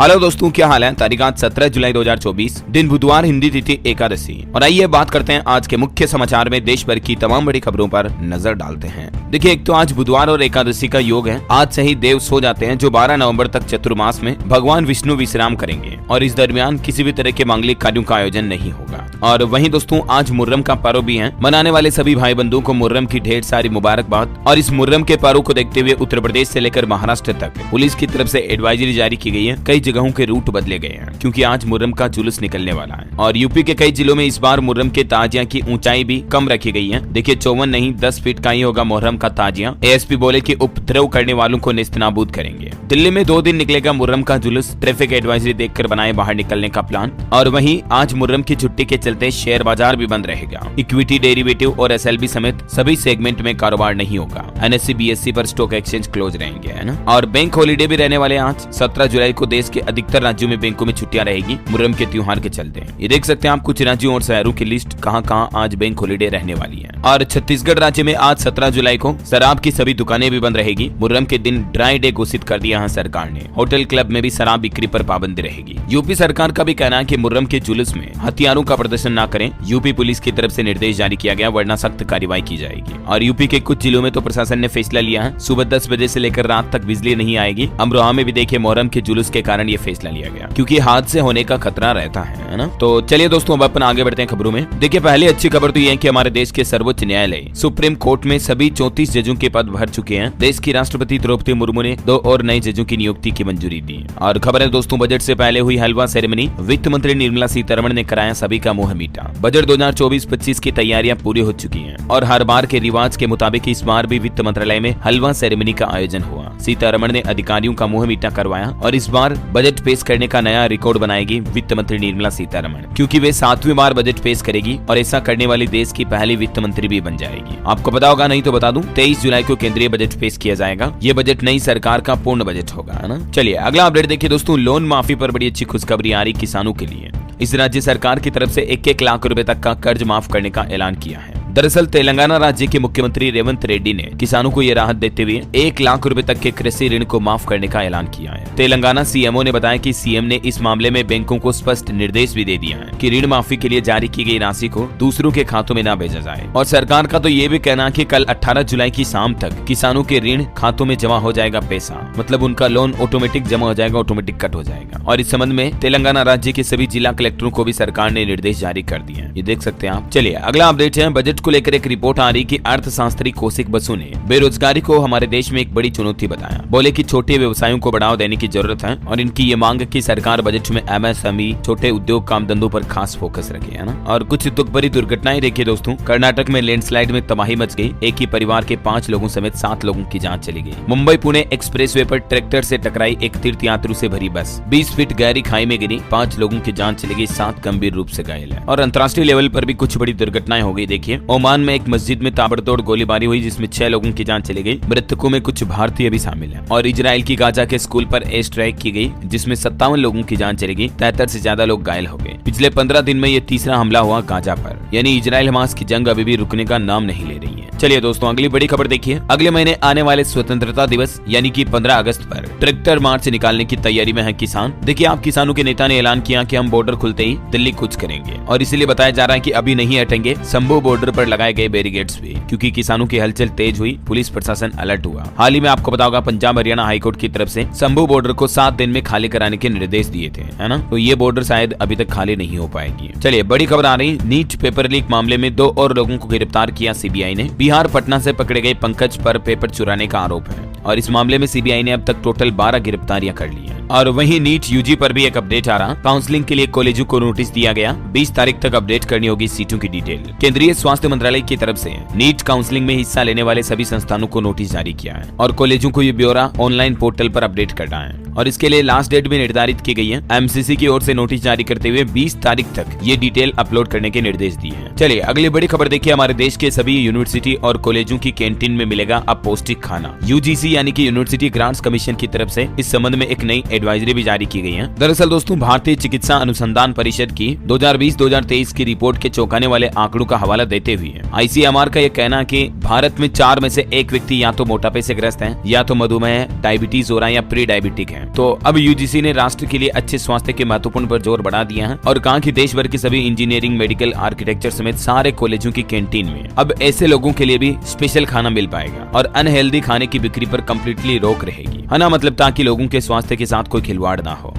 Hello दोस्तों, क्या हाल है। तारीख आज 17 जुलाई 2024, दिन बुधवार, हिंदी तिथि एकादशी। और आइए बात करते हैं आज के मुख्य समाचार में देश भर की तमाम बड़ी खबरों पर नजर डालते हैं। देखिए, एक तो आज बुधवार और एकादशी का योग है। आज से ही देव सो जाते हैं, जो 12 नवंबर तक चतुर्मास में भगवान विष्णु विश्राम करेंगे और इस दरमियान किसी भी तरह के मांगलिक कार्यों का आयोजन नहीं होगा। और वहीं दोस्तों, आज मुहर्रम का पर्व भी है। मनाने वाले सभी भाई बंधुओं को मुहर्रम की ढेर सारी मुबारकबाद। और इस मुहर्रम के पर्व को देखते हुए उत्तर प्रदेश से लेकर महाराष्ट्र तक पुलिस की तरफ से एडवाइजरी जारी की गई है। कई जगहों के रूट बदले गए हैं क्योंकि आज मुहर्रम का जुलूस निकलने वाला है। और यूपी के कई जिलों में इस बार मुहर्रम के ताजिया की ऊंचाई भी कम रखी गई है। देखिए, 54 नहीं 10 फीट का ही होगा मुहर्रम का ताजिया। एएसपी बोले कि उपद्रव करने वालों को नेस्तनाबूद करेंगे। दिल्ली में 2 दिन निकलेगा मुहर्रम का जुलूस। ट्रैफिक एडवाइजरी देखकर बनाए बाहर निकलने का प्लान। और वहीं आज मुहर्रम की छुट्टी के चलते शेयर बाजार भी बंद रहेगा। इक्विटी, डेरिवेटिव और एसएलबी समेत सभी सेगमेंट में कारोबार नहीं होगा। एनएससी, बीएससी पर स्टॉक एक्सचेंज क्लोज रहेंगे, है ना। और बैंक हॉलीडे भी रहने वाले आज 17 जुलाई को देश के अधिकतर राज्यों में बैंकों में छुट्टियां रहेगी मुहर्रम के त्योहार के चलते। ये देख सकते हैं आप कुछ राज्यों और शहरों की लिस्ट कहां-कहां आज बैंक हॉलीडे रहने वाली है। और छत्तीसगढ़ राज्य में आज 17 जुलाई को शराब की सभी दुकानें भी बंद रहेगी। मुहर्रम के दिन ड्राई डे घोषित कर दिया है सरकार ने। होटल क्लब में भी शराब बिक्री पर पाबंदी रहेगी। यूपी सरकार का भी कहना है कि मुहर्रम के जुलूस में हथियारों का प्रदर्शन न करें। यूपी पुलिस की तरफ से निर्देश जारी किया गया, वरना सख्त कार्रवाई की जाएगी। और यूपी के कुछ जिलों में तो प्रशासन ने फैसला लिया है, सुबह 10 बजे से लेकर रात तक बिजली नहीं आएगी। अमरोहा में भी देखिए, मुहर्रम के जुलूस के कारण ये फैसला लिया गया क्योंकि हादसे होने का खतरा रहता है ना। तो चलिए दोस्तों, अब अपन आगे बढ़ते हैं खबरों में। देखिए, पहले अच्छी खबर तो ये है कि हमारे देश के सर्वोच्च न्यायालय सुप्रीम कोर्ट में सभी 34 जजों के पद भर चुके हैं। देश की राष्ट्रपति द्रौपदी मुर्मू ने 2 और नए जजों की नियुक्ति की मंजूरी दी। और खबर है दोस्तों, बजट से पहले हुई हलवा सेरेमनी। वित्त मंत्री निर्मला सीतारमण ने कराया सभी का मुंह मीठा। बजट 2024-25 की तैयारियां पूरी हो चुकी हैं और हर बार के रिवाज के मुताबिक इस बार भी वित्त मंत्रालय में हलवा सेरेमनी का आयोजन हुआ। सीतारमण ने अधिकारियों का मुंह मीठा करवाया और इस बार बजट पेश करने का नया रिकॉर्ड बनाएगी वित्त मंत्री निर्मला सीतारमण, क्योंकि वे 7वीं बार बजट पेश करेगी और ऐसा करने वाली देश की पहली वित्त मंत्री भी बन जाएगी। आपको पता होगा, नहीं तो बता दूं, 23 जुलाई को केंद्रीय बजट पेश किया जाएगा। ये बजट नई सरकार का पूर्ण बजट होगा, है ना। चलिए अगला अपडेट देखिए दोस्तों, लोन माफी पर बड़ी अच्छी खुशखबरी आ रही किसानों के लिए। इस राज्य सरकार की तरफ से 1-1 लाख रुपए तक का कर्ज माफ करने का ऐलान किया है। दरअसल तेलंगाना राज्य के मुख्यमंत्री रेवंत रेड्डी ने किसानों को ये राहत देते हुए 1 लाख रुपए तक के कृषि ऋण को माफ करने का ऐलान किया है। तेलंगाना सीएमओ ने बताया कि सीएम ने इस मामले में बैंकों को स्पष्ट निर्देश भी दे दिया है कि ऋण माफी के लिए जारी की गई राशि को दूसरों के खातों में न भेजा जाए। और सरकार का तो ये भी कहना है कि कल 18 जुलाई की शाम तक किसानों के ऋण खातों में जमा हो जाएगा पैसा, मतलब उनका लोन ऑटोमेटिक जमा हो जाएगा, ऑटोमेटिक कट हो जाएगा। और इस संबंध में तेलंगाना राज्य के सभी जिला कलेक्टरों को भी सरकार ने निर्देश जारी कर दिए हैं। ये देख सकते हैं आप। चलिए अगला अपडेट है, बजट को लेकर एक रिपोर्ट आ रही कि अर्थशास्त्री कौशिक बसु ने बेरोजगारी को हमारे देश में एक बड़ी चुनौती बताया। बोले कि छोटे व्यवसायों को बढ़ावा देने की जरूरत है और इनकी ये मांग कि सरकार बजट में एमएसएमई, छोटे उद्योग, काम धंधों पर खास फोकस रखे, है ना। और कुछ दुख भरी दुर्घटनाएं देखिए दोस्तों। कर्नाटक में लैंडस्लाइड में तबाही मच गई। एक ही परिवार के 5 लोगों समेत 7 लोगों की जान चली गई। मुंबई पुणे एक्सप्रेसवे पर ट्रैक्टर से टकराई एक तीर्थयात्री से भरी बस। 20 फीट गहरी खाई में गिरी। 5 लोगों की जान चली गई, 7 गंभीर रूप से घायल है। और अंतर्राष्ट्रीय लेवल पर भी कुछ बड़ी दुर्घटनाएं हो गई। देखिए, ओमान में एक मस्जिद में ताबड़तोड़ गोलीबारी हुई जिसमें 6 लोगों की जान चली गई। मृतकों में कुछ भारतीय भी शामिल हैं। और इजराइल की गाजा के स्कूल पर एयर स्ट्राइक की गई जिसमें 57 लोगों की जान चली गई। 73 से ज्यादा लोग घायल हो गए। पिछले 15 दिन में ये तीसरा हमला हुआ गाजा पर, यानी इजराइल हमास की जंग अभी भी रुकने का नाम नहीं ले रही है। चलिए दोस्तों, अगली बड़ी खबर देखिए। अगले महीने आने वाले स्वतंत्रता दिवस यानी कि 15 अगस्त पर ट्रैक्टर मार्च निकालने की तैयारी में है किसान। देखिए, आप किसानों के नेता ने ऐलान किया कि हम बॉर्डर खुलते ही दिल्ली कूच करेंगे और इसीलिए बताया जा रहा है कि अभी नहीं हटेंगे। शंभू बॉर्डर पर लगाए गए बैरिकेड्स भी, क्योंकि किसानों की हलचल तेज हुई। पुलिस प्रशासन अलर्ट हुआ। हाल ही में आपको पता होगा, पंजाब हरियाणा हाईकोर्ट की तरफ से शंभू बॉर्डर को 7 दिन में खाली कराने के निर्देश दिए थे, है ना। तो ये बॉर्डर शायद अभी तक खाली नहीं हो पाएगी। चलिए बड़ी खबर आ रही, नीट पेपर लीक मामले में 2 और लोगों को गिरफ्तार किया सीबीआई ने। बिहार पटना से पकड़े गए पंकज पर पेपर चुराने का आरोप है और इस मामले में सीबीआई ने अब तक टोटल 12 गिरफ्तारियां कर ली हैं। और वहीं नीट यूजी पर भी एक अपडेट आ रहा। काउंसलिंग के लिए कॉलेजों को नोटिस दिया गया। 20 तारीख तक अपडेट करनी होगी सीटों की डिटेल। केंद्रीय स्वास्थ्य मंत्रालय की तरफ से नीट काउंसलिंग में हिस्सा लेने वाले सभी संस्थानों को नोटिस जारी किया है और कॉलेजों को ये ब्यौरा ऑनलाइन पोर्टल पर अपडेट करना है और इसके लिए लास्ट डेट भी निर्धारित की गई है। एमसीसी की ओर से नोटिस जारी करते हुए 20 तारीख तक ये डिटेल अपलोड करने के निर्देश दिए हैं। चलिए अगली बड़ी खबर देखिए। हमारे देश के सभी यूनिवर्सिटी और कॉलेजों की कैंटीन में मिलेगा अब पौष्टिक खाना। यूजीसी यानी कि यूनिवर्सिटी ग्रांट्स कमीशन की तरफ से इस संबंध में एक नई एडवाइजरी भी जारी की गई है। दरअसल दोस्तों, भारतीय चिकित्सा अनुसंधान परिषद की 2020-2023 की रिपोर्ट के चौंकाने वाले आंकड़ों का हवाला देते हुए आईसीएमआर का यह कहना है कि भारत में 4 में से 1 व्यक्ति या तो मोटापे से ग्रस्त है, या तो मधुमेह, डायबिटीज हो रहा है या प्री डायबिटिक है। हैं। तो अब यूजीसी ने राष्ट्र के लिए अच्छे स्वास्थ्य के महत्वपूर्ण पर जोर बढ़ा दिया है और कहा कि देश भर के सभी इंजीनियरिंग, मेडिकल, आर्किटेक्चर समेत सारे कॉलेजों की कैंटीन में अब ऐसे लोगों के लिए भी स्पेशल खाना मिल पाएगा और अनहेल्दी खाने की बिक्री पर कम्प्लीटली रोक रहेगी, है ना, मतलब ताकि लोगों के स्वास्थ्य के साथ कोई खिलवाड़ ना हो।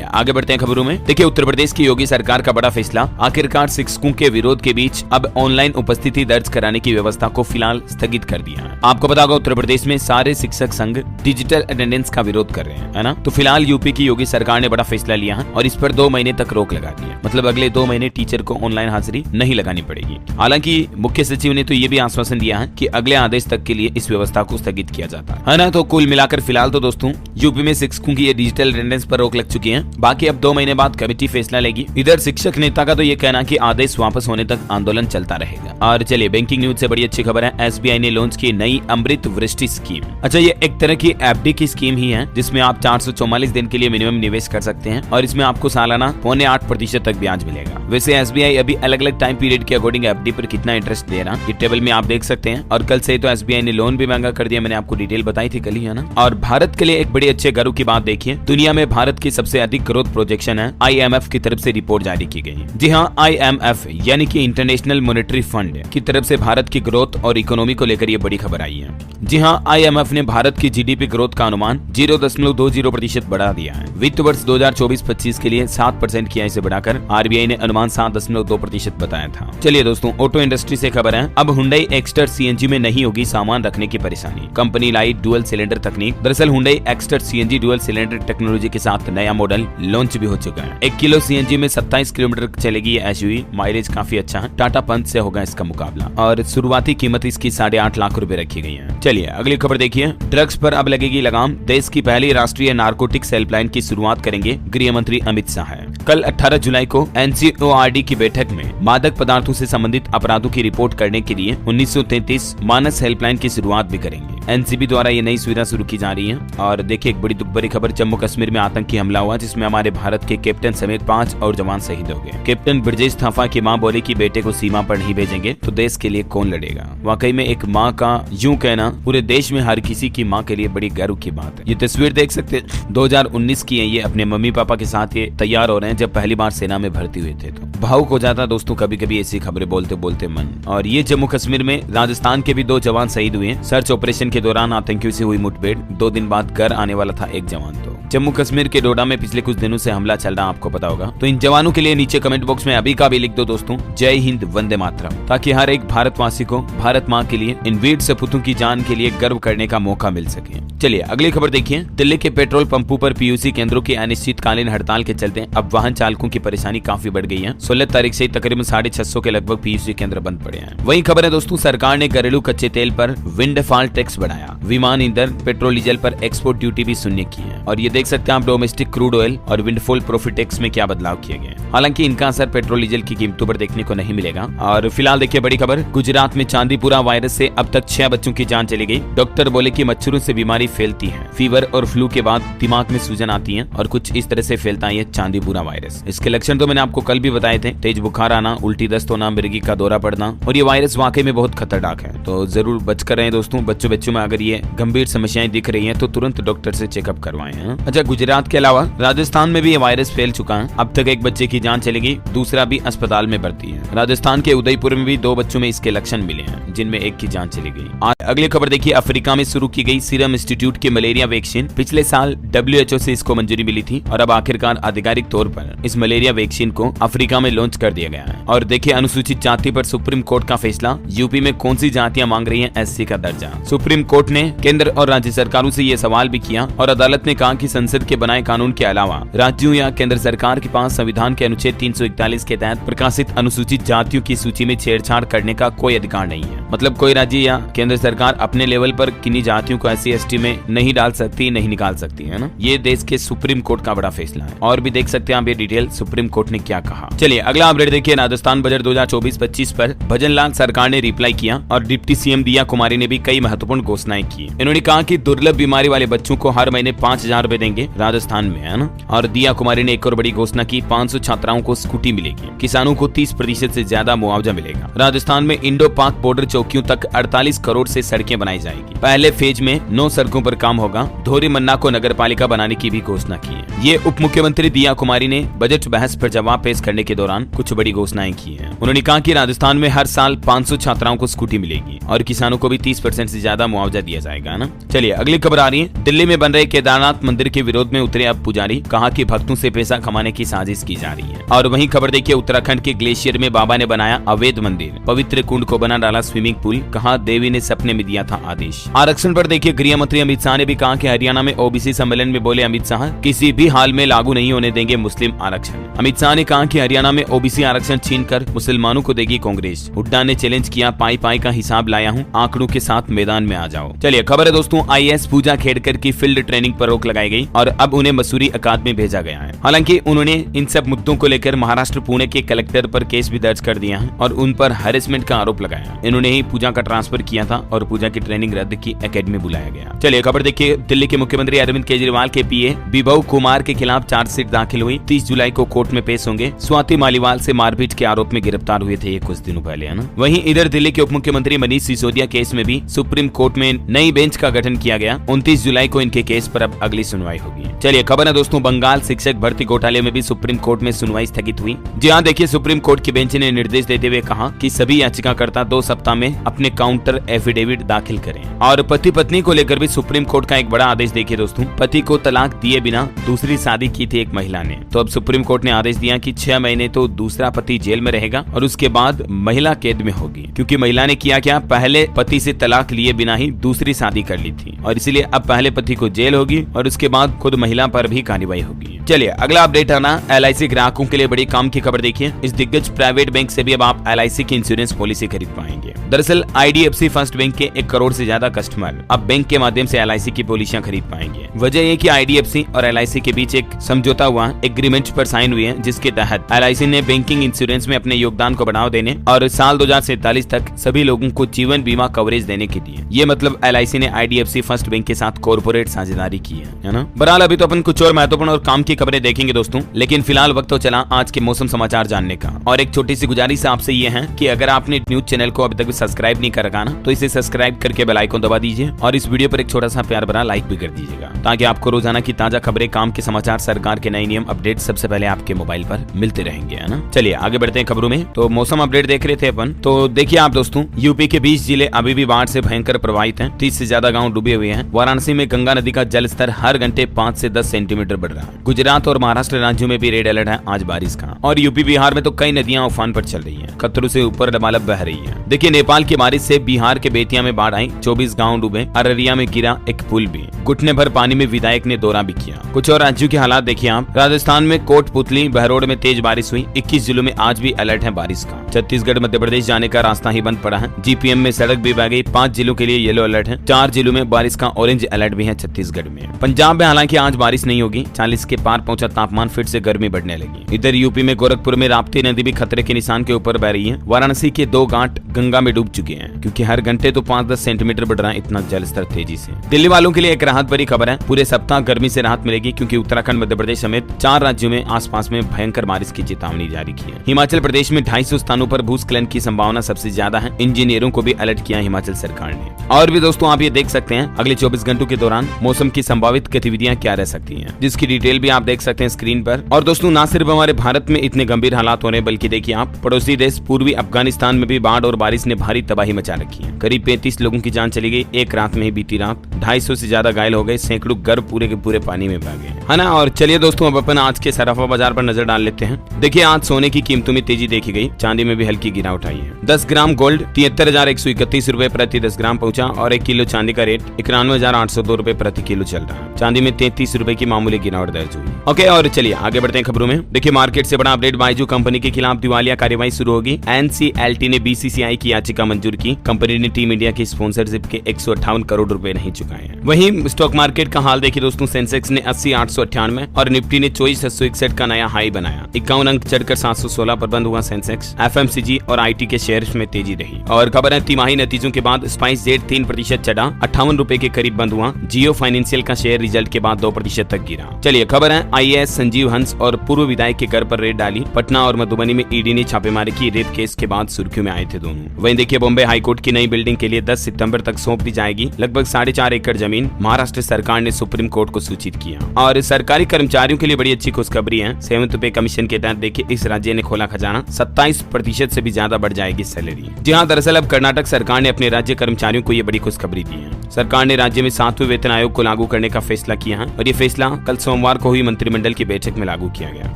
आगे बढ़ते हैं खबरों में। देखिए, उत्तर प्रदेश की योगी सरकार का बड़ा फैसला, आखिरकार शिक्षकों के विरोध के बीच अब ऑनलाइन उपस्थिति दर्ज कराने की व्यवस्था को फिलहाल स्थगित कर दिया है। आपको पता होगा उत्तर प्रदेश में सारे शिक्षक संघ डिजिटल अटेंडेंस का विरोध कर रहे हैं, है ना। तो फिलहाल यूपी की योगी सरकार ने बड़ा फैसला लिया है और इस पर 2 महीने तक रोक लगा दी है, मतलब अगले 2 महीने टीचर को ऑनलाइन हाजिरी नहीं लगानी पड़ेगी। हालांकि मुख्य सचिव ने तो ये भी आश्वासन दिया है कि अगले आदेश तक के लिए इस व्यवस्था को स्थगित किया जाता है ना। तो कुल मिलाकर फिलहाल तो दोस्तों यूपी में शिक्षकों की ये डिजिटल अटेंडेंस पर रोक लग चुकी है। बाकी अब 2 महीने बाद कमेटी फैसला लेगी। इधर शिक्षक नेता का तो ये कहना कि आदेश वापस होने तक आंदोलन चलता रहेगा। और चलिए बैंकिंग न्यूज से बड़ी अच्छी खबर है, एसबीआई ने लॉन्च की नई अमृत वृष्टि स्कीम। अच्छा, ये एक तरह की एफडी की स्कीम ही है जिसमें आप 444 दिन के लिए मिनिमम निवेश कर सकते हैं और इसमें आपको सालाना 0.8% तक ब्याज मिलेगा। वैसे एसबीआई अभी अलग अलग टाइम पीरियड के अकॉर्डिंग एफडी पर कितना इंटरेस्ट दे रहा है ये टेबल में आप देख सकते हैं। और कल से तो एसबीआई ने लोन भी महंगा कर दिया, मैंने आपको डिटेल बताई थी कल ही, है ना। और भारत के लिए एक बड़ी अच्छे गर्व की बात देखिए, दुनिया में भारत की सबसे अधिक ग्रोथ प्रोजेक्शन है, आईएमएफ की तरफ से रिपोर्ट जारी की गई। जी हाँ, आईएमएफ यानी कि इंटरनेशनल मॉनेटरी फंड की तरफ से भारत की ग्रोथ और इकोनॉमी को लेकर ये बड़ी खबर आई है। जी हाँ, आईएमएफ ने भारत की जीडीपी ग्रोथ का अनुमान 0.20% बढ़ा दिया है। वित्त वर्ष 2024-25 के लिए 7% किया, इसे बढ़ाकर आरबीआई ने अनुमान 7.2% बताया था। चलिए दोस्तों, ऑटो इंडस्ट्री से खबर है, अब हुंडई एक्स्टर सीएनजी में नहीं होगी सामान रखने की परेशानी। कंपनी लाई डुअल सिलेंडर तकनीक। दरअसल Hyundai Exter CNG dual cylinder technology के साथ नया मॉडल लॉन्च भी हो चुका है। 1 किलो सीएनजी में 27 किलोमीटर चलेगी ये एसयूवी, माइलेज काफी अच्छा है, टाटा पंच से होगा इसका मुकाबला और शुरुआती कीमत इसकी 8.5 लाख रुपए रखी गई है। चलिए अगली खबर देखिए, ड्रग्स पर अब लगेगी लगाम, देश की पहली राष्ट्रीय नारकोटिक्स हेल्पलाइन की शुरुआत करेंगे गृह मंत्री अमित शाह। कल 18 जुलाई को एनसीओआरडी की बैठक में मादक पदार्थों से संबंधित अपराधों की रिपोर्ट करने के लिए 1933 मानस हेल्पलाइन की शुरुआत भी करेंगे। एनसीबी द्वारा ये नई सुविधा शुरू की जा रही है। और देखिए एक बड़ी दुख भरी खबर, जम्मू कश्मीर में आतंकी हमला हुआ जिसमें हमारे भारत के कैप्टन समेत 5 और जवान शहीद हो गए। कैप्टन ब्रजेश थापा की मां बोली कि बेटे को सीमा पर नहीं भेजेंगे तो देश के लिए कौन लड़ेगा। वाकई में एक माँ का यूं कहना पूरे देश में हर किसी की माँ के लिए बड़ी गर्व की बात है। ये तस्वीर देख सकते हैं 2019 की है, ये अपने मम्मी पापा के साथ ये तैयार हो रहे हैं जब पहली बार सेना में भर्ती हुए थे। तो भावुक हो जाता दोस्तों कभी कभी ऐसी खबरें बोलते बोलते मन। और ये जम्मू कश्मीर में राजस्थान के भी 2 जवान शहीद हुए। सर्च ऑपरेशन के दौरान आतंकियों से हुई मुठभेड़, 2 दिन बाद घर आने वाला था एक जवान। तो जम्मू कश्मीर के डोडा में पिछले कुछ दिनों से हमला चल रहा, आपको पता होगा। तो इन जवानों के लिए नीचे कमेंट बॉक्स में अभी का भी लिख दो दोस्तों, जय हिंद वंदे मातरम, ताकि हर एक भारतवासी को भारत माँ के लिए, इन वीर सपूतों की जान के लिए गर्व करने का मौका मिल सके। चलिए अगली खबर देखिए, दिल्ली के पेट्रोल पंपों पर पीयूसी केंद्रों की अनिश्चितकालीन हड़ताल के चलते अब वाहन चालकों की परेशानी काफी बढ़ गई है। 16 तारीख से तकरीबन 650 के लगभग पीयूसी केंद्र बंद पड़े हैं। वही खबर है दोस्तों, सरकार ने घरेलू कच्चे तेल पर विंडफॉल टैक्स बढ़ाया, विमान ईंधन, पेट्रोल डीजल पर एक्सपोर्ट ड्यूटी भी शून्य की है। और ये देख सकते हैं आप डोमेस्टिक क्रूड ऑयल और विंडफॉल प्रॉफिट टैक्स में क्या बदलाव किए गए। हालांकि इनका असर पेट्रोल डीजल की कीमतों पर देखने को नहीं मिलेगा। और फिलहाल देखिए बड़ी खबर, गुजरात में चांदीपुरा वायरस से अब तक 6 बच्चों की जान चली गई। डॉक्टर बोले कि मच्छरों से बीमारी फैलती है, फीवर और फ्लू के बाद दिमाग में सूजन आती है और कुछ इस तरह से फैलता है ये चांदीपुरा वायरस। इसके लक्षण तो मैंने आपको कल भी बताए थे, तेज बुखार आना, उल्टी दस्त होना, मिर्गी का दौरा पड़ना। और ये वायरस वाकई में बहुत खतरनाक है, तो जरूर बचकर रहें दोस्तों। बच्चों में अगर ये गंभीर समस्याएं दिख रही हैं तो तुरंत डॉक्टर से चेकअप करवाएं। अच्छा, गुजरात के अलावा राजस्थान में भी ये वायरस फैल चुका है। अब तक एक बच्चे की जान चली गई, दूसरा भी अस्पताल में भर्ती है। राजस्थान के उदयपुर में भी 2 बच्चों में इसके लक्षण मिले हैं, जिनमें एक की जान चली गई। अगली खबर देखिए, अफ्रीका में शुरू की गई सीरम इंस्टीट्यूट की मलेरिया वैक्सीन। पिछले साल WHO से इसको मंजूरी मिली थी और अब आखिरकार आधिकारिक तौर पर इस मलेरिया वैक्सीन को अफ्रीका में लॉन्च कर दिया गया है। और देखिए अनुसूचित जाति पर सुप्रीम कोर्ट का फैसला, यूपी में कौन सी जातियां मांग रही हैं SC का दर्जा। सुप्रीम कोर्ट ने केंद्र और राज्य सरकारों से ये सवाल भी किया और अदालत ने कहा कि संसद के बनाए कानून के अलावा राज्यों या केंद्र सरकार के पास संविधान के अनुच्छेद 341 के तहत प्रकाशित अनुसूचित जातियों की सूची में छेड़छाड़ करने का कोई अधिकार नहीं है। मतलब कोई राज्य या केंद्र सरकार अपने लेवल पर किन्हीं जातियों को SC ST में नहीं डाल सकती, नहीं निकाल सकती, है ना। ये देश के सुप्रीम कोर्ट का बड़ा फैसला है। और भी देख सकते हैं आप ये डिटेल सुप्रीम कोर्ट ने क्या कहा। चलिए अगला अपडेट देखिए, राजस्थान बजट 2024-25 पर भजन लाल सरकार ने रिप्लाई किया और डिप्टी सीएम दिया कुमारी ने भी कई महत्वपूर्ण घोषणाएं की। इन्होंने कहा कि दुर्लभ बीमारी वाले बच्चों को हर महीने 5,000 रुपए देंगे राजस्थान में, है ना। और दिया कुमारी ने एक और बड़ी घोषणा की, 500 छात्रों छात्राओं को स्कूटी मिलेगी। किसानों को 30% से ज्यादा मुआवजा मिलेगा। राजस्थान में इंडो पाक बॉर्डर चौकियों तक 48 करोड़ से सड़कें बनाई जाएगी। पहले फेज में 9 सड़कों पर काम होगा। धोरी मन्ना को नगर पालिका बनाने की भी घोषणा की है। ये उप मुख्यमंत्री दिया कुमारी ने बजट बहस पर जवाब पेश करने के दौरान कुछ बड़ी घोषणाएं की हैं। उन्होंने कहा कि राजस्थान में हर साल 500 छात्राओं को स्कूटी मिलेगी और किसानों को भी 30% से ज्यादा मुआवजा दिया जाएगा ना। चलिए अगली खबर आ रही है। दिल्ली में बन रहे केदारनाथ मंदिर के विरोध में उतरे अब पुजारी, कहा कि भक्तों से पैसा कमाने की साजिश की जा रही है। और वहीं खबर देखिए, उत्तराखंड के ग्लेशियर में बाबा ने बनाया अवैध मंदिर, पवित्र कुंड को बना डाला स्विमिंग पूल, कहा देवी ने सपने में दिया था आदेश। आरक्षण पर देखिए, गृह मंत्री अमित शाह ने भी कहा कि हरियाणा में ओबीसी सम्मेलन में बोले अमित शाह, किसी भी हाल में लागू नहीं होने देंगे मुस्लिम आरक्षण। अमित शाह ने कहा कि हरियाणा में ओबीसी आरक्षण छीनकर मुसलमानों को देगी कांग्रेस। हुड्डा ने चैलेंज किया, पाई पाई का हिसाब लाया हूँ, आंकड़ों के साथ मैदान में आ जाओ। चलिए खबर है दोस्तों, आईएएस पूजा खेड़कर की फील्ड ट्रेनिंग पर रोक लगाई गई और अब उन्हें मसूरी अकादमी भेजा गया है। हालांकि उन्होंने इन सब मुद्दों को लेकर महाराष्ट्र पुणे के कलेक्टर पर केस भी दर्ज कर दिया है और उन पर हैरेसमेंट का आरोप लगाया। इन्होंने ही पूजा का ट्रांसफर किया था और पूजा की ट्रेनिंग रद्द की, एकेडमी बुलाया गया। चलिए खबर देखिए, दिल्ली के मुख्यमंत्री अरविंद केजरीवाल के पीए विभव कुमार के खिलाफ चार्जशीट दाखिल हुई। 30 जुलाई को कोर्ट में पेश होंगे। स्वाति मालीवाल से मारपीट के आरोप में गिरफ्तार हुए थे ये कुछ दिनों पहले, है ना। वहीं इधर दिल्ली के उप मुख्यमंत्री मनीष सिसोदिया केस में भी सुप्रीम कोर्ट में नई बेंच का गठन किया गया। 29 जुलाई को इनके केस पर अब अगली सुनवाई होगी। चलिए खबर है दोस्तों, बंगाल शिक्षक भर्ती घोटाले में भी सुप्रीम कोर्ट में सुनवाई स्थगित हुई। जी हाँ, देखिए सुप्रीम कोर्ट की बेंच ने निर्देश देते हुए कहा कि सभी याचिकाकर्ता 2 सप्ताह में अपने काउंटर एफिडेविट दाखिल करें। और पति पत्नी को लेकर भी सुप्रीम कोर्ट का एक बड़ा आदेश देखिए दोस्तों, पति को तलाक दिए बिना दूसरी शादी की थी एक महिला ने, तो अब सुप्रीम कोर्ट ने आदेश दिया कि 6 महीने तो दूसरा पति जेल में रहेगा और उसके बाद महिला कैद में होगी, क्योंकि महिला ने किया क्या, पहले पति से तलाक लिए बिना ही दूसरी शादी कर ली थी और इसलिए अब पहले पति को जेल होगी और उसके बाद खुद महिला पर भी कार्रवाई होगी। चलिए अगला अपडेट आना, एलआईसी ग्राहकों के लिए बड़ी काम की खबर देखिए। इस दिग्गज प्राइवेट बैंक से भी अब आप एलआईसी की इंश्योरेंस पॉलिसी खरीद पाएंगे। दरअसल आईडीएफसी फर्स्ट बैंक के 1 करोड़ से ज्यादा कस्टमर अब बैंक के माध्यम से एलआईसी की पॉलिसियां खरीद पाएंगे। वजह ये कि आईडीएफसी और एलआईसी के बीच एक समझौता हुआ, एग्रीमेंट पर साइन हुए हैं, जिसके तहत एलआईसी ने बैंकिंग इंश्योरेंस में अपने योगदान को बढ़ावा देने और साल 2047 तक सभी लोगों को जीवन बीमा कवरेज देने के लिए ये मतलब एलआईसी ने आईडीएफसी फर्स्ट बैंक के साथ कॉर्पोरेट साझेदारी की है ना। बहरहाल अभी तो अपन कुछ और महत्वपूर्ण और काम की खबरें देखेंगे दोस्तों, लेकिन फिलहाल वक्त तो चला आज के मौसम समाचार जानने का। और एक छोटी सी गुजारिश आपसे ये है कि अगर आपने न्यूज चैनल को अभी तक भी सब्सक्राइब नहीं कर रखा ना, तो इसे सब्सक्राइब करके बेल आइकन दबा दीजिए और इस वीडियो पर एक छोटा सा प्यार भरा लाइक भी कर दीजिएगा, ताकि आपको रोजाना की ताजा खबरें, काम के समाचार, सरकार के नए नियम, अपडेट सबसे पहले आपके मोबाइल पर मिलते रहेंगे, है ना। चलिए आगे बढ़ते हैं खबरों में। तो मौसम अपडेट देख रहे थे अपन, तो देखिए आप दोस्तों, यूपी के 20 जिले अभी भी बाढ़ से भयंकर प्रभावित हैं। 30 से ज्यादा गाँव डूबे हुए हैं। वाराणसी में गंगा नदी का जल स्तर हर घंटे 5 से 10 सेंटीमीटर बढ़ रहा है। गुजरात और महाराष्ट्र राज्यों में भी रेड अलर्ट है आज बारिश का। और यूपी बिहार में तो कई नदियां उफान पर चल रही हैं, खतरों से ऊपर लबालब बह रही है। देखिए नेपाल की बारिश से बिहार के बेतिया में बाढ़ आई, 24 गाँव डूबे, अररिया में गिरा एक पुल भी, घुटने भर पानी में विधायक ने दौरा भी किया। कुछ और राज्यों के हालात देखिए आप। राजस्थान में कोटपुतली, बहरोड में तेज बारिश हुई। 21 जिलों में आज भी अलर्ट है बारिश का। छत्तीसगढ़ मध्य प्रदेश जाने का रास्ता ही बंद पड़ा है। जीपीएम में सड़क भी बह गई। 5 जिलों के लिए येलो अलर्ट है। 4 जिलों में बारिश का ऑरेंज अलर्ट भी है छत्तीसगढ़ में। पंजाब में हालांकि आज बारिश नहीं होगी। 40 के पार पहुंचा तापमान, फिर से गर्मी बढ़ने लगी। इधर यूपी में गोरखपुर में राप्ती नदी भी खतरे के निशान के ऊपर बह रही है। वाराणसी के 2 घाट गंगा में डूब चुके हैं, क्योंकि हर घंटे तो 5-10 सेंटीमीटर बढ़ रहा है इतना जल स्तर तेजी से। दिल्ली वालों के लिए एक राहत भरी खबर है, पूरे सप्ताह गर्मी से राहत मिलेगी, क्योंकि उत्तराखंड, मध्य प्रदेश समेत 4 राज्यों में आसपास में भयंकर बारिश की चेतावनी जारी की है। हिमाचल प्रदेश में 250 स्थानों पर भूस्खलन की संभावना सबसे ज्यादा है। इंजीनियरों को भी अलर्ट किया हिमाचल सरकार ने। और भी दोस्तों आप ये देख सकते हैं अगले 24 घंटों के दौरान मौसम की संभावित गतिविधियां क्या रह सकती हैं, जिसकी डिटेल भी आप देख सकते हैं स्क्रीन पर। और दोस्तों ना सिर्फ हमारे भारत में इतने गंभीर हालात हो रहे हैं, बल्कि देखिए आप पड़ोसी देश पूर्वी अफगानिस्तान में भी बाढ़ और बारिश ने भारी तबाही मचा रखी है। करीब 35 लोगों की जान चली गई एक रात में ही। बीती रात 250 से ज्यादा घायल हो गए। सैकड़ों घर पूरे के पूरे पानी में बह गए, है ना। और चलिए दोस्तों अब अपन आज के सराफा बाजार पर नजर डाल लेते हैं। देखिए आज सोने की कीमतों में तेजी देखी गई। चांदी में भी हल्की गिरावट आई है। 10 ग्राम गोल्ड 73,131 रुपए प्रति 10 ग्राम पहुंचा और 1 किलो चांदी का रेट 91,802 रुपए प्रति किलो चल रहा है। चांदी में 33 रुपए की मामूली गिरावट दर्ज हुई। ओके, और चलिए आगे बढ़ते हैं खबरों में। देखिए मार्केट से बड़ा अपडेट, बायजू कंपनी के खिलाफ दिवालिया कार्रवाई शुरू होगी। एनसीएलटी ने बीसीसीआई की याचिका मंजूर की। कंपनी ने टीम इंडिया की स्पॉन्सरशिप के 158 करोड़ रुपए नहीं चुकाए हैं। वहीं स्टॉक मार्केट का हाल देखिए दोस्तों, सेंसेक्स ने 80,898 और निफ्टी ने 24,661 का नया हाई बनाया। 51 अंक चढ़कर 716 पर बंद हुआ सेंसेक्स। एफएमसीजी और आईटी के शेयर्स में तेजी रही। और खबर है तिमाही नतीजों के बाद स्पाइस जेट 3% चढ़ा, 58 रुपए के करीब बंद हुआ। जियो फाइनेंशियल का शेयर रिजल्ट के बाद 2% तक गिरा। चलिए खबर है आईएएस संजीव हंस और पूर्व विधायक विधायक के घर पर रेड डाली। पटना और मधुबनी में ईडी ने छापेमारी की। रेप केस के बाद सुर्खियों में आए थे दोनों। वहीं देखिए बॉम्बे हाईकोर्ट की नई बिल्डिंग के लिए 10 सितंबर तक सौंप दी जाएगी लगभग 4.5 एकड़ जमीन। महाराष्ट्र सरकार ने सुप्रीम कोर्ट को सूचित किया। और सरकारी कर्मचारियों के लिए बड़ी अच्छी खुशखबरी है। 7th पे कमीशन के तहत देखिए इस राज्य ने खोला खजाना, 27% से भी ज्यादा बढ़ जाएगी सैलरी। जी हाँ, दरअसल अब कर्नाटक सरकार ने अपने राज्य कर्मचारियों को ये बड़ी खुशखबरी दी है। सरकार ने राज्य में 7वें वेतन आयोग को लागू करने का फैसला किया है और ये फैसला कल सोमवार को हुई मंत्रिमंडल की बैठक में लागू किया गया।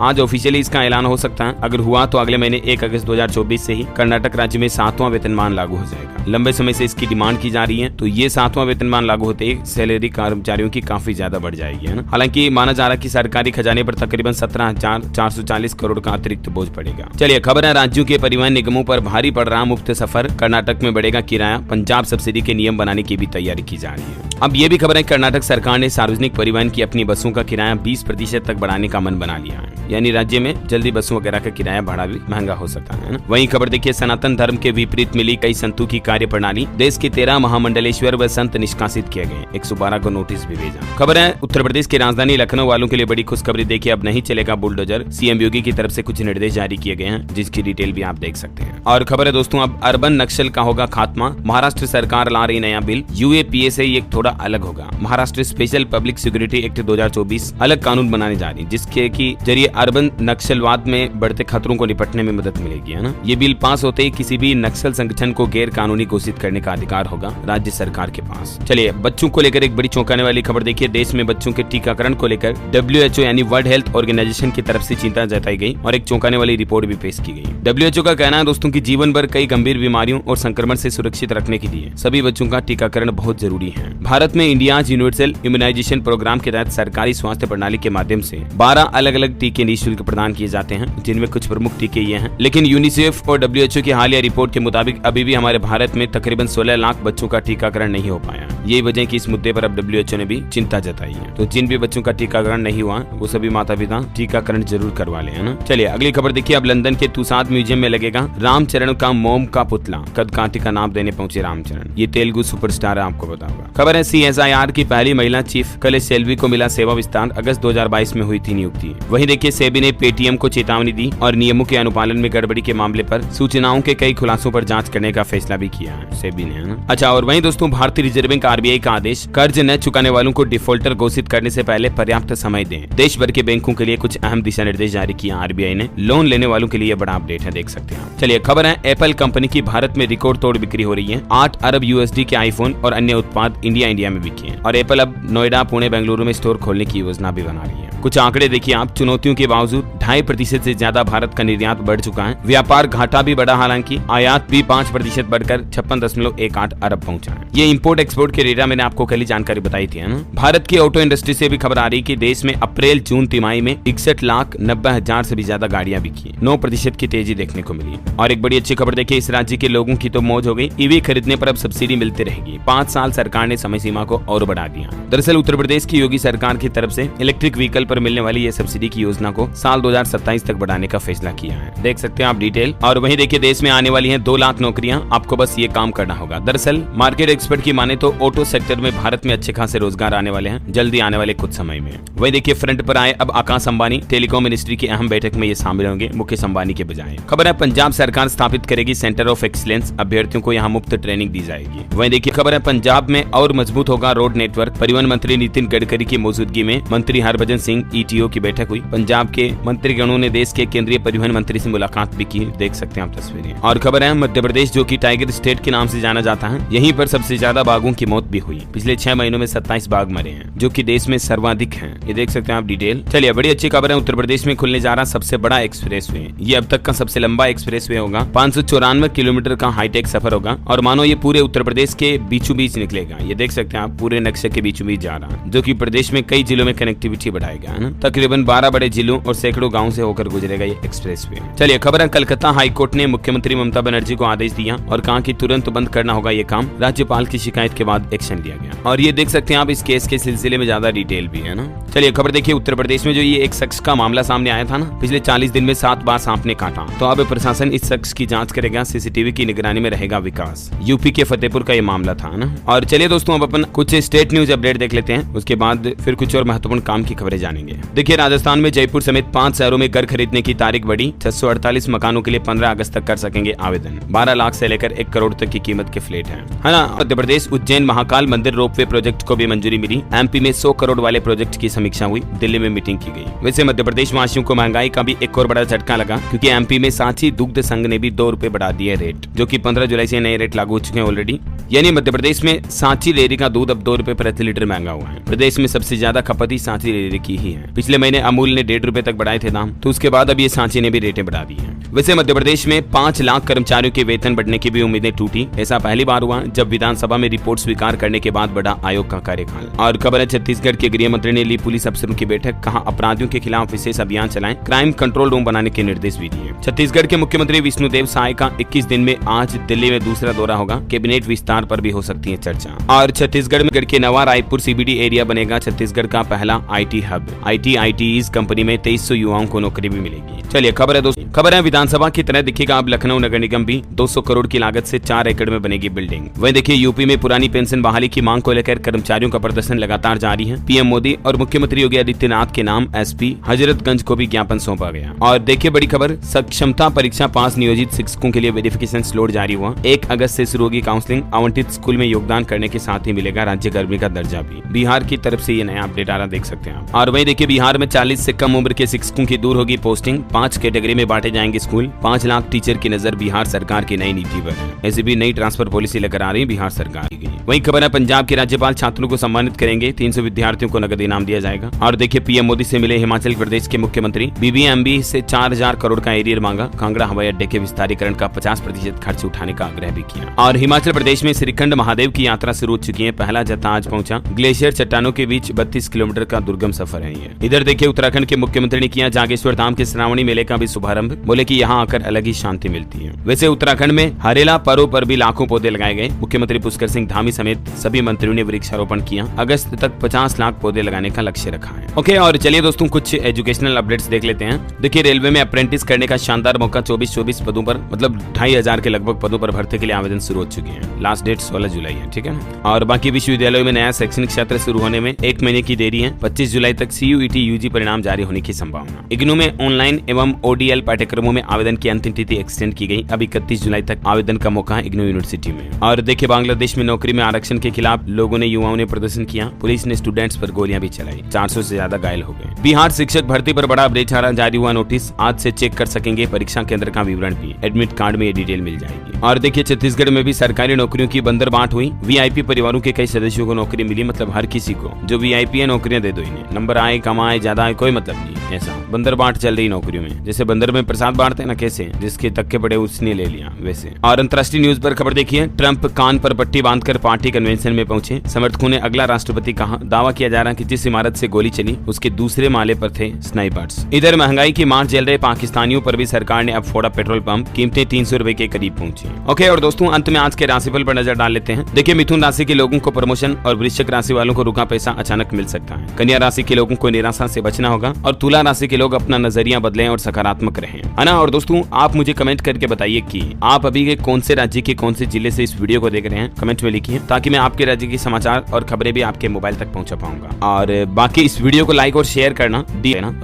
आज ऑफिशियली इसका ऐलान हो सकता है। अगर हुआ तो अगले महीने 1 अगस्त 2024 से ही कर्नाटक राज्य में 7वां वेतनमान लागू हो जाएगा। लंबे समय से इसकी डिमांड की जा रही है, तो ये 7वां वेतनमान लागू होते ही सैलरी कर्मचारियों की काफी ज्यादा बढ़ जाएगी, है ना। हालांकि माना जा रहा है कि सरकारी खजाने पर तकरीबन 17,440 करोड़ का अतिरिक्त बोझ पड़ेगा। चलिए खबर है, राज्यों के परिवहन निगमों पर भारी पड़ रहा मुफ्त सफर, कर्नाटक में बढ़ेगा किराया, पंजाब सब्सिडी के नियम बनाने की भी तैयारी की जा रही है। अब ये भी खबर है, कर्नाटक सरकार ने सार्वजनिक परिवहन की अपनी बसों का किराया 20% तक बढ़ाने का मन बना लिया है। यानी राज्य में जल्दी बसों वगैरह का किराया भाड़ा भी महंगा हो सकता है ना। वहीं खबर देखिए, सनातन धर्म के विपरीत मिली कई संतों की कार्य प्रणाली, देश के 13 महामंडलेश्वर व संत निष्कासित किए गए, 112 को नोटिस भी भेजा। खबर है, उत्तर प्रदेश की राजधानी लखनऊ वालों के लिए बड़ी खुशखबरी। देखिए अब नहीं चलेगा बुलडोजर, सीएम योगी की तरफ से कुछ निर्देश जारी किए गए हैं, जिसकी डिटेल भी आप देख सकते हैं। और खबर है दोस्तों, अब अर्बन नक्सल का होगा खात्मा, महाराष्ट्र सरकार ला रही नया बिल। यूएपीए से ये थोड़ा अलग होगा। Maharashtra special public security act 2024 अलग कानून बनाने जा रही है, जिसके की जरिए अर्बन नक्सलवाद में बढ़ते खतरों को निपटने में मदद मिलेगी, है ना। ये बिल पास होते ही किसी भी नक्सल संगठन को गैर कानूनी घोषित करने का अधिकार होगा राज्य सरकार के पास। चलिए बच्चों को लेकर एक बड़ी चौंकाने वाली खबर देखिए, देश में बच्चों के टीकाकरण को लेकर WHO यानी वर्ल्ड हेल्थ ऑर्गेनाइजेशन की तरफ से चिंता जताई गई और एक चौंकाने वाली रिपोर्ट भी पेश की गई। WHO का कहना है दोस्तों की जीवन भर कई गंभीर बीमारियों और संक्रमण से सुरक्षित रखने के लिए सभी बच्चों का टीकाकरण बहुत जरूरी है। भारत में इंडिया यूनिवर्सल इम्यूनाइजेशन प्रोग्राम के तहत सरकारी स्वास्थ्य प्रणाली के माध्यम से 12 अलग अलग टीके निःशुल्क प्रदान किए जाते हैं, जिनमें कुछ प्रमुख टीके ये हैं। लेकिन यूनिसेफ और WHO की हालिया रिपोर्ट के मुताबिक अभी भी हमारे भारत में तकरीबन 16 लाख बच्चों का टीकाकरण नहीं हो पाया। यही वजह कि इस मुद्दे पर अब WHO ने भी चिंता जताई है। तो जिन भी बच्चों का टीकाकरण नहीं हुआ वो सभी माता पिता टीकाकरण जरूर करवा ले, है ना। चलिए अगली खबर देखिए, अब लंदन के तुसाद म्यूजियम में लगेगा रामचरण का मोम का पुतला, कदकाठी का नाम देने पहुंचे रामचरण। ये तेलुगु सुपरस्टार है, आपको बताऊंगा। खबर है, CSIR की पहली महिला चीफ कलेश सेल्वी को मिला सेवा विस्तार, अगस्त 2022 में हुई थी नियुक्ति। वहीं देखिए सेबी ने पेटीएम को चेतावनी दी और नियमों के अनुपालन में गड़बड़ी के मामले पर सूचनाओं के कई खुलासों पर जांच करने का फैसला भी किया है सेबी ने, है ना। अच्छा, और वहीं दोस्तों भारतीय रिजर्व बैंक RBI का आदेश, कर्ज न चुकाने वालों को डिफॉल्टर घोषित करने से पहले पर्याप्त समय दें। देश भर के बैंकों के लिए कुछ अहम दिशा निर्देश जारी किया RBI ने। लोन लेने वालों के लिए बड़ा अपडेट है, देख सकते हैं। चलिए खबर है, एप्पल कंपनी की भारत में रिकॉर्ड तोड़ बिक्री हो रही है। 8 अरब USD के आईफोन और अन्य उत्पाद इंडिया में बिके हैं और एप्पल अब नोएडा, पुणे, बेंगलुरु में स्टोर खोलने की योजना भी बना रही है। कुछ आंकड़े देखिए आप, चुनौतियों के बावजूद 2.5% से ज्यादा भारत का निर्यात बढ़ चुका है। व्यापार घाटा भी बढ़ा, हालांकि आयात भी 5% बढ़कर 56.18 अरब पहुंचा है। ये इंपोर्ट एक्सपोर्ट के डेटा मैंने आपको कल ही जानकारी बताई थी, है ना। भारत की ऑटो इंडस्ट्री से भी खबर आ रही कि देश में अप्रैल जून तिमाही में 61,90,000 से भी ज्यादा गाड़ियां बिकी, 9% की तेजी देखने को मिली। और एक बड़ी अच्छी खबर देखिए, इस राज्य के लोगों की तो मौज हो गई, ईवी खरीदने पर अब सब्सिडी मिलती रहेगी। 5 साल सरकार ने समय सीमा को और बढ़ा दिया। दरअसल उत्तर प्रदेश की योगी सरकार की तरफ से इलेक्ट्रिक व्हीकल पर मिलने वाली ये सब्सिडी की योजना को साल 2027 तक बढ़ाने का फैसला किया है, देख सकते हैं आप डिटेल। और वहीं देखिए देश में आने वाली हैं 2 लाख नौकरियां, आपको बस ये काम करना होगा। दरअसल मार्केट एक्सपर्ट की माने तो ऑटो सेक्टर में भारत में अच्छे खासे रोजगार आने वाले हैं जल्दी आने वाले कुछ समय में। वहीं देखिए फ्रंट पर आए अब आकाश अंबानी, टेलीकॉम मिनिस्ट्री की अहम बैठक में ये शामिल होंगे मुकेश अंबानी के बजाय। खबर है, पंजाब सरकार स्थापित करेगी सेंटर ऑफ एक्सीलेंस, अभ्यर्थियों को यहाँ मुफ्त ट्रेनिंग दी जाएगी। वहीं देखिए खबर है, पंजाब में और मजबूत होगा रोड नेटवर्क, परिवहन मंत्री नितिन गडकरी की मौजूदगी में मंत्री हरभजन सिंह ETO की बैठक हुई। पंजाब के मंत्रीगणों ने देश के केंद्रीय परिवहन मंत्री से मुलाकात भी की, देख सकते हैं आप तस्वीरें। और खबर है, मध्य प्रदेश जो कि टाइगर स्टेट के नाम से जाना जाता है, यहीं पर सबसे ज्यादा बाघों की मौत भी हुई। पिछले 6 महीनों में 27 बाघ मरे हैं, जो कि देश में सर्वाधिक हैं। ये देख सकते हैं आप डिटेल। चलिए बड़ी अच्छी खबर है, उत्तर प्रदेश में खुलने जा रहा सबसे बड़ा एक्सप्रेस वे। ये अब तक का सबसे लंबा एक्सप्रेस वे होगा, 594 किलोमीटर का हाईटेक सफर होगा और मानो ये पूरे उत्तर प्रदेश के बीचों बीच निकलेगा। ये देख सकते हैं आप, पूरे नक्शे के बीचों बीच जा रहा है, जो कि प्रदेश में कई जिलों में कनेक्टिविटी बढ़ाएगा, है ना। तकरीबन 12 बड़े जिलों और सैकड़ों गाँव से होकर गुजरेगा ये एक्सप्रेस वे। चलिए खबर है, कलकत्ता हाईकोर्ट ने मुख्यमंत्री ममता बनर्जी को आदेश दिया और कहा कि तुरंत बंद करना होगा ये काम। राज्यपाल की शिकायत के बाद एक्शन लिया गया और ये देख सकते हैं आप, इस केस के सिलसिले में ज्यादा डिटेल भी है ना। चलिए खबर देखिए, उत्तर प्रदेश में जो ये एक शख्स का मामला सामने आया था ना, पिछले 40 दिन में 7 बार सांप ने काटा, तो अब प्रशासन इस शख्स की जांच करेगा, CCTV की निगरानी में रहेगा विकास। यूपी के फतेहपुर का ये मामला था ना। और चलिए दोस्तों, अब अपन कुछ स्टेट न्यूज अपडेट देख लेते हैं, उसके बाद फिर कुछ और महत्वपूर्ण काम की खबरें जानेंगे। देखिए राजस्थान में जयपुर समेत समेत 5 शहरों में घर खरीदने की तारीख बढ़ी। 648 मकानों के लिए 15 अगस्त तक कर सकेंगे आवेदन। 12 लाख से लेकर 1 करोड़ तक की कीमत के फ्लैट है ना। मध्य प्रदेश उज्जैन महाकाल मंदिर रोपवे प्रोजेक्ट को भी मंजूरी मिली। एमपी में 100 करोड़ वाले प्रोजेक्ट की समीक्षा हुई। दिल्ली में मीटिंग की गई। वैसे मध्य प्रदेश वासियों को महंगाई का भी एक और बड़ा झटका लगा, क्योंकि एमपी में सांची दुग्ध संघ ने भी 2 रुपए बढ़ा दिए रेट, जो कि 15 जुलाई से नए रेट लागू हो चुके हैं ऑलरेडी। यानी मध्य प्रदेश में सांची डेयरी का दूध अब 2 रुपए प्रति लीटर महंगा हुआ है। प्रदेश में सबसे ज्यादा खपत ही सांची डेयरी की ही है। पिछले महीने अमूल ने 1.5 रुपए तक बढ़ाए थे दाम, तो उसके बाद अब ये सांची ने भी रेटें बढ़ा दी हैं। वैसे मध्य प्रदेश में 5 लाख कर्मचारियों के वेतन बढ़ने की भी उम्मीदें टूटी। ऐसा पहली बार हुआ जब विधानसभा में रिपोर्ट स्वीकार करने के बाद बढ़ा आयोग का कार्यकाल। और खबर है छत्तीसगढ़ के गृह मंत्री ने ली पुलिस अफसरों की बैठक, कहा अपराधियों के खिलाफ विशेष अभियान चलाएं, क्राइम कंट्रोल रूम बनाने के निर्देश भी दिए। छत्तीसगढ़ के मुख्यमंत्री विष्णुदेव साय का 21 दिन में आज दिल्ली में दूसरा दौरा होगा। कैबिनेट विस्तार पर भी हो सकती है चर्चा। और छत्तीसगढ़ में के नवा रायपुर सीबीडी एरिया बनेगा छत्तीसगढ़ का पहला आईटी हब। आईटीज कंपनी में 2300 युवाओं को नौकरी भी मिलेगी। चलिए खबर है दोस्तों, खबर है विधानसभा की तरह दिखेगा अब लखनऊ नगर निगम भी। 200 करोड़ की लागत से 4 एकड़ में बनेगी बिल्डिंग। वहीं देखिए यूपी में पुरानी पेंशन बहाली की मांग को लेकर कर्मचारियों का प्रदर्शन लगातार जारी है। पीएम मोदी और मुख्यमंत्री योगी आदित्यनाथ के नाम एसपी हजरतगंज को भी ज्ञापन सौंपा गया। और देखिए बड़ी खबर, सक्षमता परीक्षा पास नियोजित शिक्षकों के लिए वेरिफिकेशन स्लॉट जारी हुआ। 1 अगस्त से शुरू होगी काउंसलिंग। आवंटित स्कूल में योगदान करने के साथ ही मिलेगा राज्यकर्मी का दर्जा भी। बिहार की तरफ से ये नया अपडेट आ रहा देख सकते हैं आप। और वहीं देखिए बिहार में 40 से कम उम्र के शिक्षकों की दूर होगी पोस्टिंग। 5 कैटेगरी में बांटे जाएंगे स्कूल। 5 लाख टीचर की नजर बिहार सरकार की नई नीति पर है। ऐसी भी नई ट्रांसफर पॉलिसी लेकर आ रही बिहार सरकार की। वहीं खबर है पंजाब के राज्यपाल छात्रों को सम्मानित करेंगे। 300 विद्यार्थियों को नगद इनाम दिया जाएगा। और देखिए पीएम मोदी से मिले हिमाचल प्रदेश के मुख्यमंत्री। बीबीएमबी से 4000 करोड़ का एरियर मांगा। कांगड़ा हवाई अड्डे के विस्तारीकरण का 50% खर्च उठाने का आग्रह भी किया। और हिमाचल प्रदेश में श्रीखंड महादेव की यात्रा शुरू हो चुकी है। पहला जत्था आज पहुंचा। ग्लेशियर चट्टानों के बीच 32 किलोमीटर का दुर्गम सफर है ये। इधर देखिए उत्तराखंड के मुख्यमंत्री ने किया जागेश्वर धाम के श्रावणी मेले का भी शुभारंभ। बोले कि यहाँ आकर अलग ही शांति मिलती है। वैसे उत्तराखंड में हरेला पर्व पर भी लाखों पौधे लगाए गए। मुख्यमंत्री पुष्कर सिंह धामी समेत सभी मंत्रियों ने वृक्षारोपण किया। अगस्त तक 50 लाख पौधे लगाने का लक्ष्य रखा है। ओके, और चलिए दोस्तों कुछ एजुकेशनल अपडेट्स देख लेते हैं। देखिए रेलवे में अप्रेंटिस करने का शानदार मौका। 24 पदों पर मतलब 2500 के लगभग पदों पर भर्ती के लिए आवेदन शुरू हो चुके हैं। लास्ट डेट 16 जुलाई है, ठीक है ना। और बाकी विश्वविद्यालयों में नया शैक्षणिक सत्र शुरू होने में 1 महीने की देरी है। 25 जुलाई तक CUET UG परिणाम जारी होने की संभावना। इग्नू में ऑनलाइन एवं ODL पाठ्यक्रमों में आवेदन की अंतिम तिथि एक्सटेंड की गई। अब 31 जुलाई तक आवेदन का मौका है इग्नू यूनिवर्सिटी में। और देखिए बांग्लादेश में नौकरी में आरक्षण के खिलाफ लोगों ने युवाओं ने प्रदर्शन किया। पुलिस ने स्टूडेंट्स पर गोलियां भी चलाई। 400 से ज्यादा घायल हो गए। बिहार शिक्षक भर्ती पर बड़ा अपडेट जारी हुआ नोटिस। आज से चेक कर सकेंगे परीक्षा केंद्र का विवरण भी। एडमिट कार्ड में ये डिटेल मिल जाएगी। और देखिए छत्तीसगढ़ में भी सरकारी नौकरियों की बंदर बांट हुई। VIP परिवारों के कई सदस्यों को नौकरी मिली। मतलब हर किसी को जो VIP है नौकरियां दे दो इन्हें। नंबर आए कम आए ज्यादा आए कोई मतलब नहीं। ऐसा बंदर बांट चल रही नौकरियों में। जैसे बंदर में प्रसाद बांटते हैं ना, कैसे जिसके तक्के पड़े उसने ले लिया वैसे। और अंतर्राष्ट्रीय न्यूज पर खबर देखिए, ट्रंप कान पर पट्टी बांधकर पार्टी कन्वेंशन में पहुंचे। समर्थकों ने अगला राष्ट्रपति कहा। दावा किया जा रहा है कि जिस इमारत से गोली चली उसके दूसरे माले पर थे स्नाइपर्स। इधर महंगाई की मार झेल रहे पाकिस्तानियों पर भी सरकार ने अब फोड़ा पेट्रोल पंप। कीमतें 300 रुपए के करीब पहुंची। ओके, और दोस्तों अंत में आज के राशिफल पर नजर डाल लेते हैं। देखिए मिथुन राशि के लोगों को प्रमोशन और वृश्चिक राशि वालों को रुका पैसा अचानक मिल सकता है। कन्या राशि के लोगों को निराशा से बचना होगा। और तुला राशि के लोग अपना नजरिया बदलें और सकारात्मक रहें, है ना। और दोस्तों आप मुझे कमेंट करके बताइए कि आप अभी के कौन से राज्य के कौन से जिले से इस वीडियो को देख रहे हैं। कमेंट में लिखिए ताकि मैं आपके राज्य की समाचार और खबरें भी आपके मोबाइल तक पहुंचा पाऊंगा। और बाकी इस वीडियो को लाइक और शेयर करना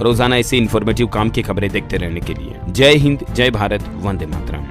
रोजाना ऐसे इन्फॉर्मेटिव काम की खबरें देखते रहने के लिए। जय हिंद, जय भारत, वंदे मातरम।